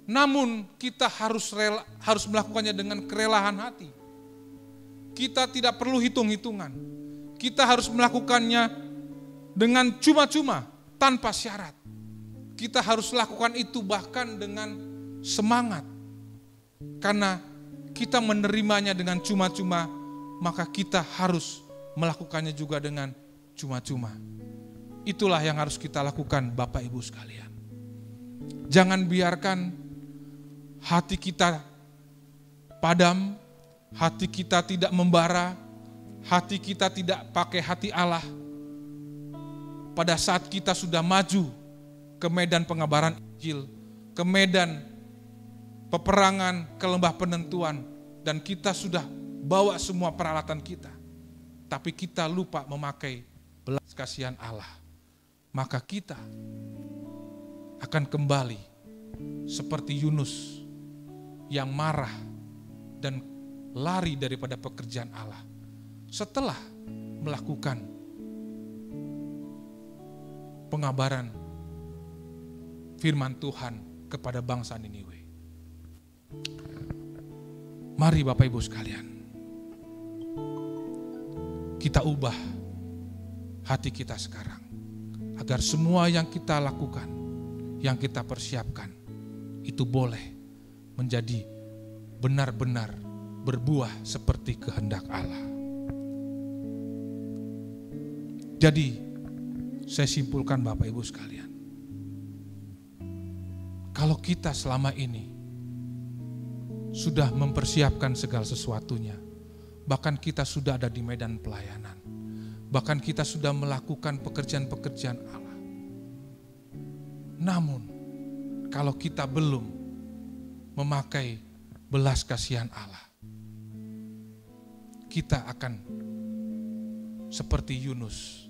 Namun kita harus melakukannya dengan kerelaan hati. Kita tidak perlu hitung-hitungan. Kita harus melakukannya dengan cuma-cuma, tanpa syarat. kita harus lakukan itu bahkan dengan semangat. Karena kita menerimanya dengan cuma-cuma, maka kita harus melakukannya juga dengan cuma-cuma. Itulah yang harus kita lakukan Bapak Ibu sekalian. Jangan biarkan hati kita padam, hati kita tidak membara, hati kita tidak pakai hati Allah. Pada saat kita sudah maju ke medan pengabaran Injil, ke medan peperangan, ke lembah penentuan, dan kita sudah bawa semua peralatan kita, tapi kita lupa memakai belas kasihan Allah, maka kita akan kembali seperti Yunus yang marah dan lari daripada pekerjaan Allah setelah melakukan pengabaran firman Tuhan kepada bangsa Niniwe. Mari Bapak Ibu sekalian, kita ubah hati kita sekarang, agar semua yang kita lakukan, yang kita persiapkan, itu boleh menjadi benar-benar berbuah seperti kehendak Allah. Jadi, saya simpulkan Bapak Ibu sekalian, kalau kita selama ini sudah mempersiapkan segala sesuatunya, bahkan kita sudah ada di medan pelayanan, bahkan kita sudah melakukan pekerjaan-pekerjaan Allah. Namun, kalau kita belum memakai belas kasihan Allah, kita akan seperti Yunus.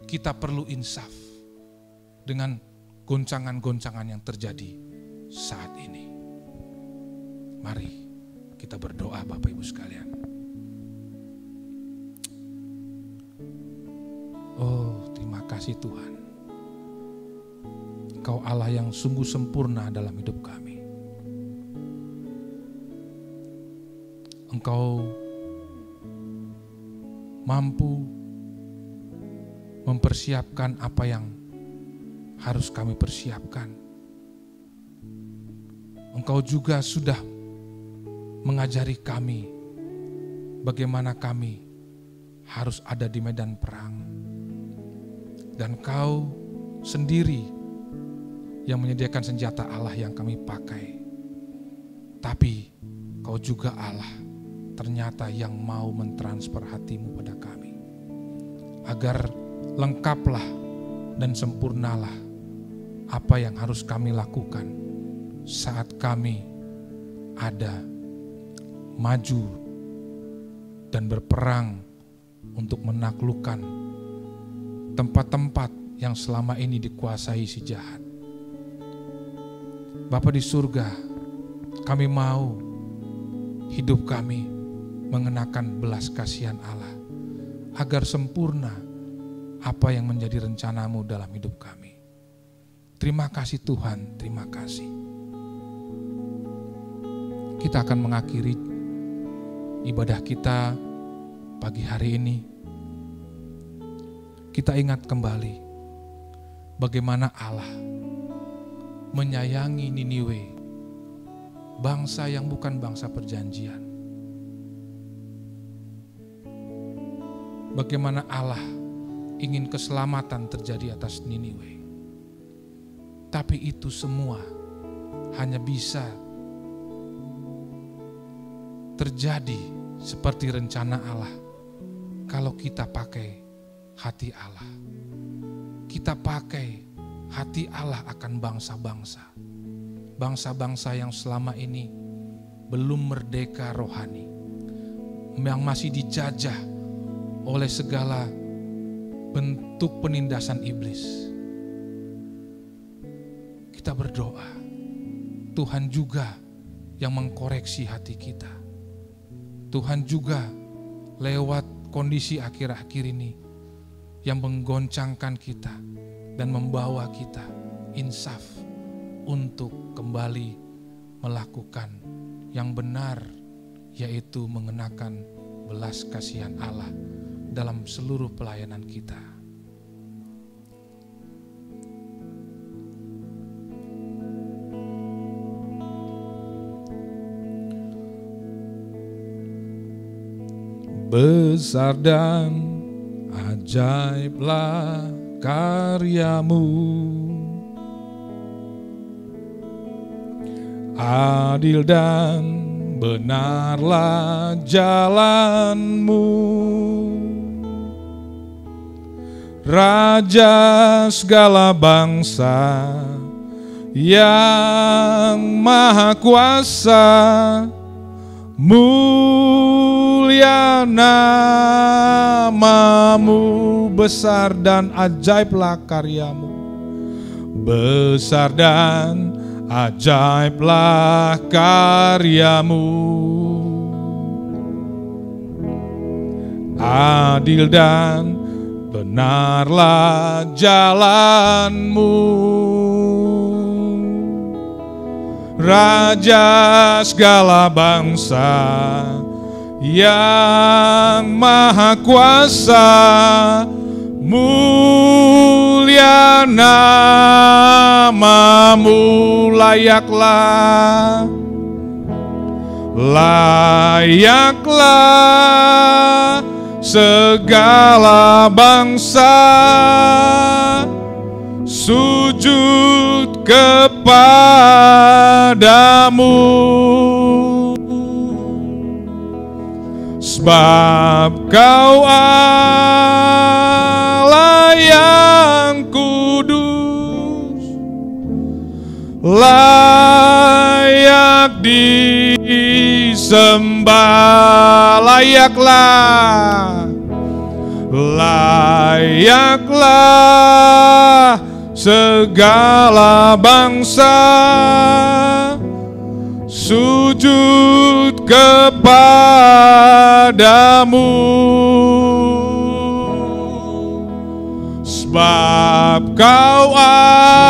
Kita perlu insaf dengan goncangan-goncangan yang terjadi saat ini. Mari kita berdoa Bapak Ibu sekalian. Oh, terima kasih Tuhan. Engkau Allah yang sungguh sempurna dalam hidup kami. Engkau mampu mempersiapkan apa yang harus kami persiapkan. Engkau juga sudah mengajari kami bagaimana kami harus ada di medan perang. Dan Kau sendiri yang menyediakan senjata Allah yang kami pakai. Tapi Kau juga Allah ternyata yang mau mentransfer hatimu pada kami, agar lengkaplah dan sempurnalah apa yang harus kami lakukan saat kami ada maju dan berperang untuk menaklukkan tempat-tempat yang selama ini dikuasai si jahat. Bapa di surga, kami mau hidup kami mengenakan belas kasihan Allah, agar sempurna apa yang menjadi rencanamu dalam hidup kami. Terima kasih Tuhan, terima kasih. Kita akan mengakhiri ibadah kita pagi hari ini. Kita ingat kembali bagaimana Allah menyayangi Niniwe, bangsa yang bukan bangsa perjanjian. Bagaimana Allah ingin keselamatan terjadi atas Niniwe. Tapi itu semua hanya bisa terjadi seperti rencana Allah kalau kita pakai hati Allah. Kita pakai hati Allah akan bangsa-bangsa. Bangsa-bangsa yang selama ini belum merdeka rohani, yang masih dijajah oleh segala bentuk penindasan iblis. Kita berdoa, Tuhan juga yang mengkoreksi hati kita. Tuhan juga lewat kondisi akhir-akhir ini yang menggoncangkan kita dan membawa kita insaf untuk kembali melakukan yang benar, yaitu mengenakan belas kasihan Allah dalam seluruh pelayanan kita. besar dan ajaiblah karyamu. Adil dan benarlah jalanmu. Raja segala bangsa yang maha kuasa, mulia namamu, besar dan ajaiblah karyamu. Besar dan ajaiblah karyamu. Adil dan benarlah jalanmu. Raja segala bangsa yang maha kuasa, mulia namamu, layaklah segala bangsa sujud kepadamu. Sebab Kau Allah yang kudus, layak disembah, layaklah segala bangsa sujud kepadamu. Sebab Kau Allah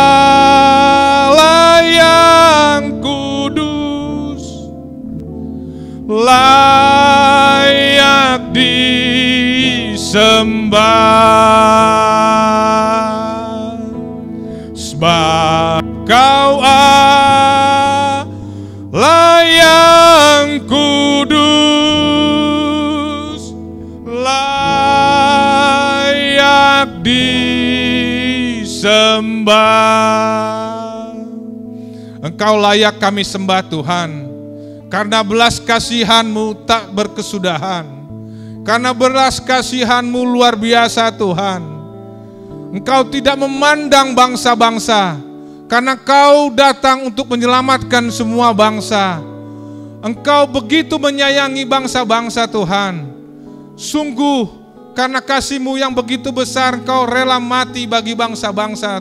yang kudus, layak disembah. Sebab Kau Allah yang kudus, layak disembah. Engkau layak kami sembah Tuhan, karena belas kasihan-Mu tak berkesudahan, karena belas kasihan-Mu luar biasa Tuhan. Engkau tidak memandang bangsa-bangsa, karena Kau datang untuk menyelamatkan semua bangsa. Engkau begitu menyayangi bangsa-bangsa Tuhan. Sungguh karena kasih-Mu yang begitu besar, Engkau rela mati bagi bangsa-bangsa.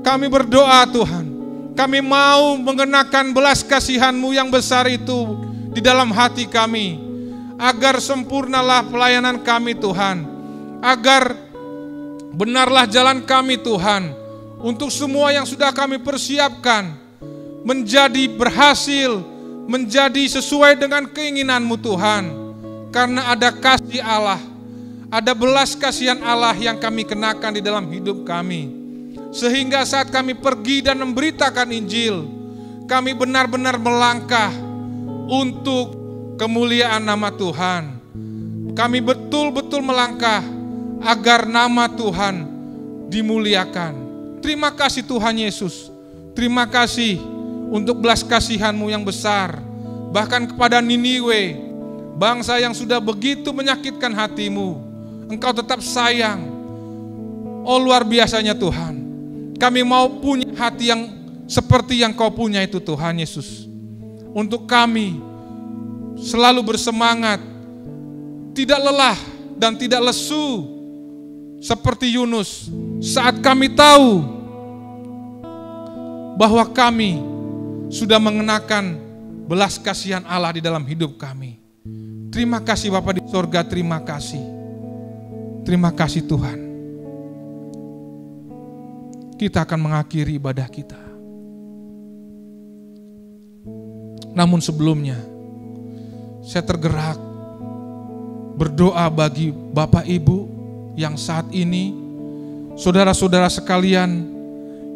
Kami berdoa Tuhan, kami mau mengenakan belas kasihan-Mu yang besar itu di dalam hati kami, agar sempurnalah pelayanan kami Tuhan, agar benarlah jalan kami Tuhan, untuk semua yang sudah kami persiapkan menjadi berhasil, menjadi sesuai dengan keinginan-Mu Tuhan. Karena ada kasih Allah, ada belas kasihan Allah yang kami kenakan di dalam hidup kami, sehingga saat kami pergi dan memberitakan Injil, kami benar-benar melangkah untuk kemuliaan nama Tuhan. Kami betul-betul melangkah agar nama Tuhan dimuliakan. Terima kasih Tuhan Yesus. Terima kasih untuk belas kasihan-Mu yang besar. Bahkan kepada Niniwe, bangsa yang sudah begitu menyakitkan hati-Mu, Engkau tetap sayang. Oh luar biasanya Tuhan. Kami mau punya hati yang seperti yang Kau punya itu Tuhan Yesus. Untuk kami selalu bersemangat, tidak lelah dan tidak lesu, seperti Yunus, saat kami tahu bahwa kami sudah mengenakan belas kasihan Allah di dalam hidup kami. Terima kasih Bapa di sorga, terima kasih. Terima kasih Tuhan. Kita akan mengakhiri ibadah kita. Namun sebelumnya, saya tergerak berdoa bagi Bapak Ibu yang saat ini, saudara-saudara sekalian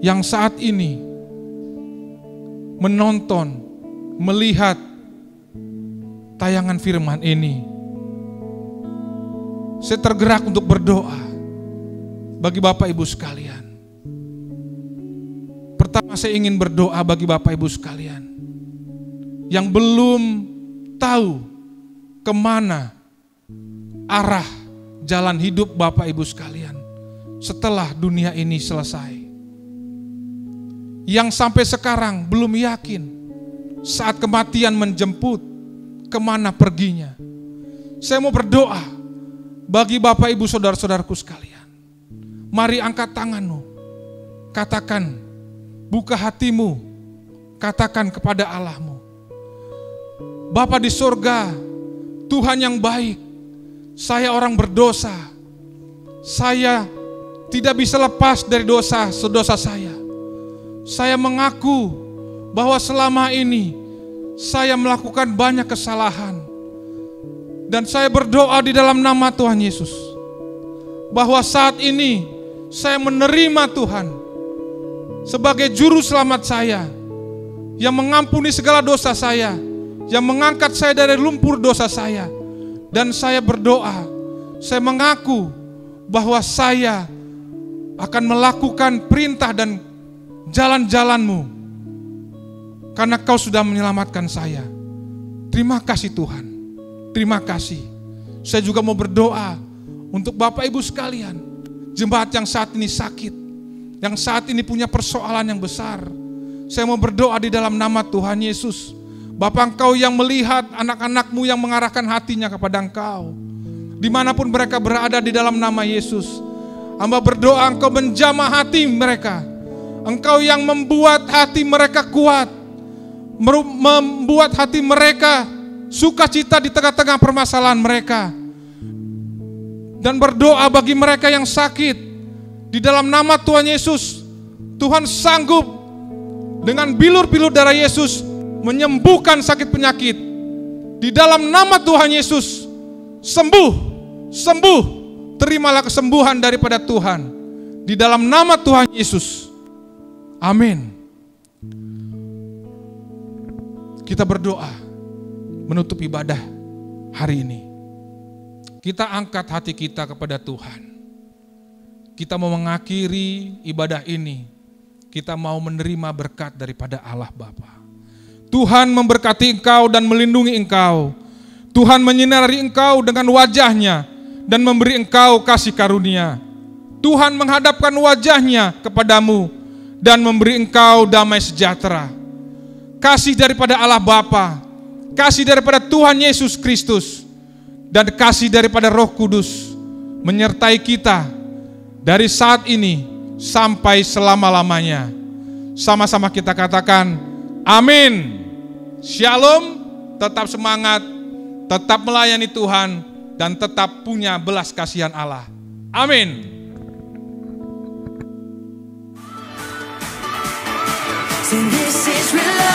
yang saat ini menonton, melihat tayangan firman ini. Saya tergerak untuk berdoa bagi Bapak Ibu sekalian. Pertama saya ingin berdoa bagi Bapak Ibu sekalian yang belum tahu kemana arah jalan hidup Bapak Ibu sekalian setelah dunia ini selesai. Yang sampai sekarang belum yakin saat kematian menjemput kemana perginya. Saya mau berdoa bagi Bapak Ibu saudara-saudaraku sekalian. Mari angkat tanganmu, katakan, buka hatimu, katakan kepada Allahmu. Bapa di surga, Tuhan yang baik, saya orang berdosa. Saya tidak bisa lepas dari dosa saya. Saya mengaku bahwa selama ini saya melakukan banyak kesalahan. Dan saya berdoa di dalam nama Tuhan Yesus, bahwa saat ini saya menerima Tuhan sebagai juru selamat saya, yang mengampuni segala dosa saya, yang mengangkat saya dari lumpur dosa saya. Dan saya berdoa, saya mengaku bahwa saya akan melakukan perintah dan jalan-jalan-Mu, karena Kau sudah menyelamatkan saya. Terima kasih Tuhan, terima kasih. Saya juga mau berdoa untuk Bapak Ibu sekalian, jemaat yang saat ini sakit, yang saat ini punya persoalan yang besar. Saya mau berdoa di dalam nama Tuhan Yesus. Bapa, Engkau yang melihat anak-anak-Mu yang mengarahkan hatinya kepada Engkau, dimanapun mereka berada, di dalam nama Yesus, hamba berdoa Engkau menjamah hati mereka. Engkau yang membuat hati mereka kuat, membuat hati mereka sukacita di tengah-tengah permasalahan mereka. Dan berdoa bagi mereka yang sakit, di dalam nama Tuhan Yesus, Tuhan sanggup dengan bilur-bilur darah Yesus menyembuhkan sakit penyakit. Di dalam nama Tuhan Yesus, sembuh, sembuh, terimalah kesembuhan daripada Tuhan. Di dalam nama Tuhan Yesus, amin. Kita berdoa menutup ibadah hari ini. Kita angkat hati kita kepada Tuhan. Kita mau mengakhiri ibadah ini. Kita mau menerima berkat daripada Allah Bapa. Tuhan memberkati engkau dan melindungi engkau. Tuhan menyinari engkau dengan wajah-Nya dan memberi engkau kasih karunia. Tuhan menghadapkan wajah-Nya kepadamu dan memberi engkau damai sejahtera. Kasih daripada Allah Bapa, kasih daripada Tuhan Yesus Kristus, dan kasih daripada Roh Kudus menyertai kita dari saat ini sampai selama-lamanya. Sama-sama kita katakan amin. Shalom, tetap semangat, tetap melayani Tuhan, dan tetap punya belas kasihan Allah. Amin. This is real.